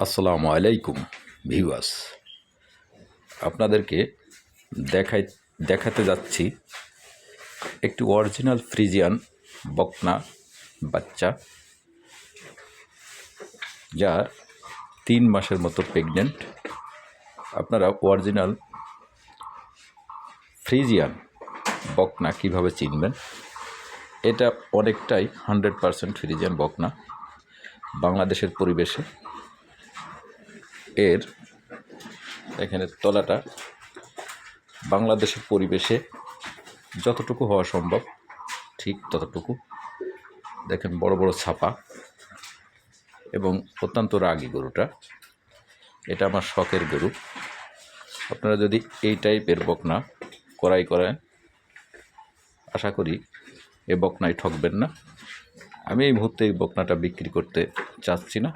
আসসালামু আলাইকুম ভিউয়ার্স, আপনাদেরকে দেখাতে যাচ্ছি একটি অরিজিনাল ফ্রিজিয়ান বকনা বাচ্চা, যার 3 মাসের মতো প্রেগনেন্ট। আপনারা অরিজিনাল ফ্রিজিয়ান বকনা কিভাবে চিনবেন? এটা অনেকটাই 100% ফ্রিজিয়ান বকনা। বাংলাদেশের পরিবেশে এখানে তলাটা বাংলাদেশের পরিবেশে যতটুকু হওয়া সম্ভব ঠিক ততটুকু। দেখেন বড় বড় ছাপা এবং অত্যন্ত রাগী গরুটা। এটা আমার শখের গরু। আপনারা যদি এই টাইপের বকনা ক্রয় করেন, আশা করি এ বকনায় ঠকবেন না। আমি এই মুহূর্তে এই বকনাটা বিক্রি করতে চাচ্ছি না,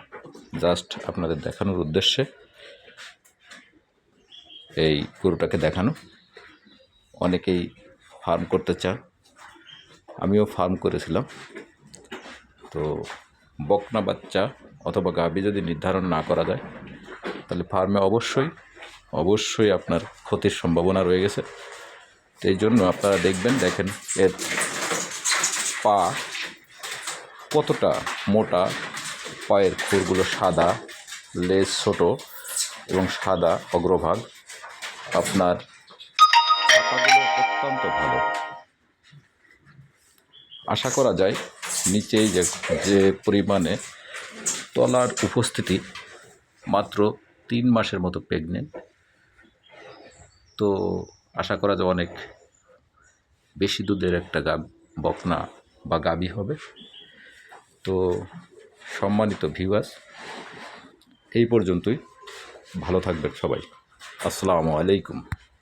জাস্ট আপনাদের দেখানোর উদ্দেশ্যে এই গরুটাকে দেখানো। অনেকেই ফার্ম করতে চান, আমিও ফার্ম করেছিলাম। তো বকনা বাচ্চা অথবা গাভী যদি নির্ধারণ না করা যায়, তাহলে ফার্মে অবশ্যই আপনার ক্ষতির সম্ভাবনা রয়ে গেছে। তো এই জন্য আপনারা দেখেন এর পা কতটা মোটা, পায়ের খুরগুলো সাদা, লেজ ছোট এবং সাদা অগ্রভাগ। আপনার ছাপাগুলো অত্যন্ত ভালো। আশা করা যায় নিচেই যে পরিমাণে তলার উপস্থিতি, মাত্র 3 মাসের মতো প্রেগনেন্ট। তো আশা করা যায় অনেক বেশি দুধের একটা বকনা বা গাভী হবে। তো সম্মানিত ভিউয়ার্স, এই পর্যন্তই। ভালো থাকবেন সবাই। আসসালামু আলাইকুম।